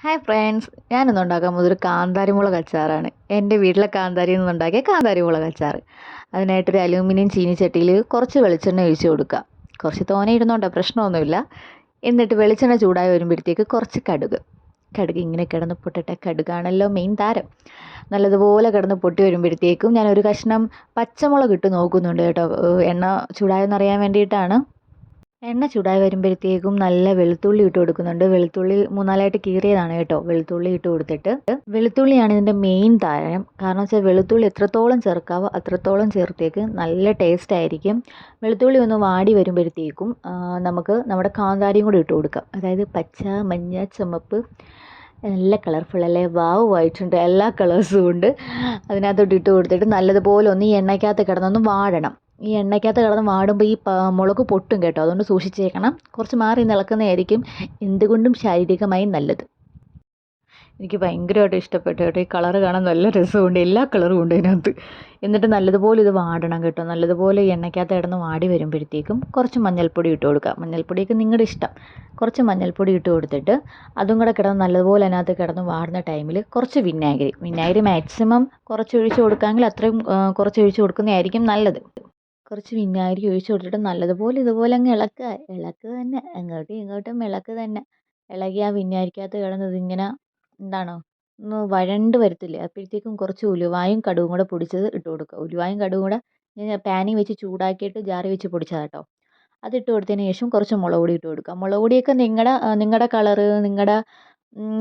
Hi friends, ഞാനിന്ന് ഉണ്ടാക്കാൻ പോകുന്നത് ഒരു കാന്താരി മുളക് അച്ചാറാണ്. എൻ്റെ വീട്ടിലെ കാന്താരിയിൽ നിന്നുണ്ടാക്കിയ കാന്താരി മുളക് അച്ചാർ. അതിനായിട്ടൊരു അലൂമിനിയം ചീനിച്ചട്ടിയിൽ കുറച്ച് വെളിച്ചെണ്ണ ഒഴിച്ച് കൊടുക്കുക. കുറച്ച് തോനെ ഇടുന്നുണ്ടോ, പ്രശ്നമൊന്നുമില്ല. എന്നിട്ട് വെളിച്ചെണ്ണ ചൂടായി വരുമ്പോഴത്തേക്ക് കുറച്ച് കടുക് ഇങ്ങനെ കിടന്ന് പൊട്ടട്ടെ. കടുകാണല്ലോ മെയിൻ താരം. നല്ലതുപോലെ കിടന്ന് പൊട്ടി വരുമ്പോഴത്തേക്കും ഞാനൊരു കഷ്ണം പച്ചമുളക് ഇട്ട് നോക്കുന്നുണ്ട് കേട്ടോ. എണ്ണ ചൂടായെന്നറിയാൻ വേണ്ടിയിട്ടാണ്. എണ്ണ ചൂടായി വരുമ്പോഴത്തേക്കും നല്ല വെളുത്തുള്ളി ഇട്ട് കൊടുക്കുന്നുണ്ട്. വെളുത്തുള്ളി മൂന്നാലായിട്ട് കീറിയതാണ് കേട്ടോ. വെളുത്തുള്ളി ഇട്ട് കൊടുത്തിട്ട്, വെളുത്തുള്ളിയാണ് ഇതിൻ്റെ മെയിൻ താരം. കാരണം വെച്ചാൽ വെളുത്തുള്ളി എത്രത്തോളം ചേർക്കാവോ അത്രത്തോളം ചേർത്തേക്ക് നല്ല ടേസ്റ്റ് ആയിരിക്കും. വെളുത്തുള്ളി ഒന്ന് വാടി വരുമ്പോഴത്തേക്കും നമുക്ക് നമ്മുടെ കാന്താരിയും കൂടി ഇട്ട് കൊടുക്കാം. അതായത് പച്ച, മഞ്ഞ, ചുമപ്പ്, നല്ല കളർഫുൾ അല്ലേ, വാവുമായിട്ടുണ്ട്. എല്ലാ കളേഴ്സും ഉണ്ട്. അതിനകത്തോട്ട് ഇട്ട് കൊടുത്തിട്ട് നല്ലതുപോലെ ഒന്ന് ഈ എണ്ണയ്ക്കകത്ത് കിടന്നൊന്ന് വാടണം. ഈ എണ്ണയ്ക്കകത്ത് കിടന്ന് വാടുമ്പോൾ ഈ മുളക് പൊട്ടും കേട്ടോ. അതുകൊണ്ട് സൂക്ഷിച്ചേക്കണം. കുറച്ച് മാറി നിൽക്കുന്നതായിരിക്കും എന്തുകൊണ്ടും ശാരീരികമായി നല്ലത്. എനിക്ക് ഭയങ്കരമായിട്ട് ഇഷ്ടപ്പെട്ടു കേട്ടോ. ഈ കളറ് കാണാൻ നല്ല രസമുണ്ട്. എല്ലാ കളറും ഉണ്ട് ഇതിനകത്ത്. എന്നിട്ട് നല്ലതുപോലെ ഇത് വാടണം കേട്ടോ. നല്ലതുപോലെ ഈ എണ്ണയ്ക്കകത്ത് കിടന്ന് വാടി വരുമ്പോഴത്തേക്കും കുറച്ച് മഞ്ഞൾപ്പൊടി ഇട്ട് കൊടുക്കുക. മഞ്ഞൾപ്പൊടിയൊക്കെ നിങ്ങളുടെ ഇഷ്ടം. കുറച്ച് മഞ്ഞൾപ്പൊടി ഇട്ട് കൊടുത്തിട്ട് അതും കൂടെ കിടന്ന് നല്ലതുപോലെ അതിനകത്ത് കിടന്ന് വാടുന്ന ടൈമിൽ കുറച്ച് വിനാഗിരി മാക്സിമം കുറച്ച് ഒഴിച്ച് കൊടുക്കാമെങ്കിൽ അത്രയും കുറച്ച് ഒഴിച്ച് കൊടുക്കുന്നതായിരിക്കും നല്ലത്. കുറച്ച് വിനാഗിരി ഒഴിച്ച് കൊടുത്തിട്ട് നല്ലതുപോലെ ഇതുപോലെ അങ്ങ് ഇളക്കുക തന്നെ, അങ്ങോട്ടും ഇങ്ങോട്ടും ഇളക്കുക തന്നെ. ഇളകി ആ വിനാഗിരിക്കകത്ത് കിടന്ന് ഇതിങ്ങനെ എന്താണോ ഒന്ന് വഴണ്ട് വരത്തില്ലേ, അപ്പോഴത്തേക്കും കുറച്ച് ഉലുവായും കടുകും കൂടെ പൊടിച്ചത് ഇട്ട് കൊടുക്കുക. ഉലുവായും കടുകും കൂടെ ഞാൻ പാനിൽ വെച്ച് ചൂടാക്കിയിട്ട് ജാറി വെച്ച് പൊടിച്ചതാണ് കേട്ടോ. അതിട്ട് കൊടുത്തതിന് ശേഷം കുറച്ച് മുളക് പൊടി ഇട്ട് കൊടുക്കുക. മുളക് പൊടിയൊക്കെ നിങ്ങളുടെ കളറ്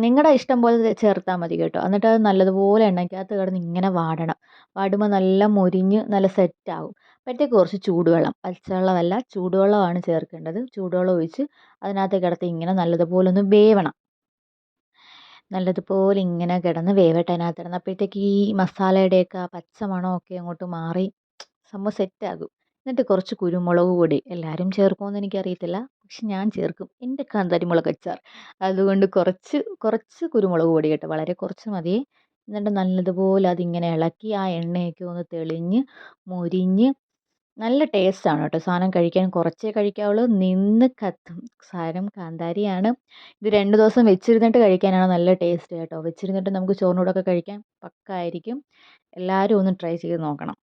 നിങ്ങളുടെ ഇഷ്ടം പോലെ ചേർത്താൽ മതി കേട്ടോ. എന്നിട്ട് അത് നല്ലതുപോലെ എണ്ണയ്ക്കകത്ത് കിടന്ന് ഇങ്ങനെ വാടണം. വാടുമ്പോൾ നല്ല മൊരിഞ്ഞ് നല്ല സെറ്റാകും. അപ്പോഴത്തേക്ക് കുറച്ച് ചൂടുവെള്ളം, പച്ചവെള്ളമല്ല ചൂടുവെള്ളമാണ് ചേർക്കേണ്ടത്. ചൂടുവെള്ളം ഒഴിച്ച് അതിനകത്ത് കിടത്തി ഇങ്ങനെ നല്ലതുപോലെ ഒന്ന് വേവണം. നല്ലതുപോലെ ഇങ്ങനെ കിടന്ന് വേവട്ടെ. അതിനകത്ത് കിടന്ന് അപ്പോഴത്തേക്ക് ഈ മസാലയുടെയൊക്കെ ആ പച്ച മണമൊക്കെ അങ്ങോട്ട് മാറി സംഭവം സെറ്റാകും. എന്നിട്ട് കുറച്ച് കുരുമുളക് പൊടി, എല്ലാവരും ചേർക്കുമോയെന്ന് എനിക്കറിയത്തില്ല, പക്ഷെ ഞാൻ ചേർക്കും. എൻ്റെ കാന്താരി മുളക് അച്ചാർ അതുകൊണ്ട് കുറച്ച് കുറച്ച് കുരുമുളക് പൊടി കേട്ടോ, വളരെ കുറച്ച് മതിയേ. എന്നിട്ട് നല്ലതുപോലെ അതിങ്ങനെ ഇളക്കി ആ എണ്ണയൊക്കെ ഒന്ന് തെളിഞ്ഞ് മൊരിഞ്ഞ് നല്ല ടേസ്റ്റാണ് കേട്ടോ. സാധനം കഴിക്കാൻ കുറച്ചേ കഴിക്കാവുള്ളൂ, നിന്ന് കത്തും. സാധനം കാന്താരിയാണ്. ഇത് 2 ദിവസം വെച്ചിരുന്നിട്ട് കഴിക്കാനാണ് നല്ല ടേസ്റ്റ് കേട്ടോ. വെച്ചിരുന്നിട്ട് നമുക്ക് ചോറിനോടൊക്കെ കഴിക്കാൻ പക്കായിരിക്കും. എല്ലാവരും ഒന്ന് ട്രൈ ചെയ്ത് നോക്കണം.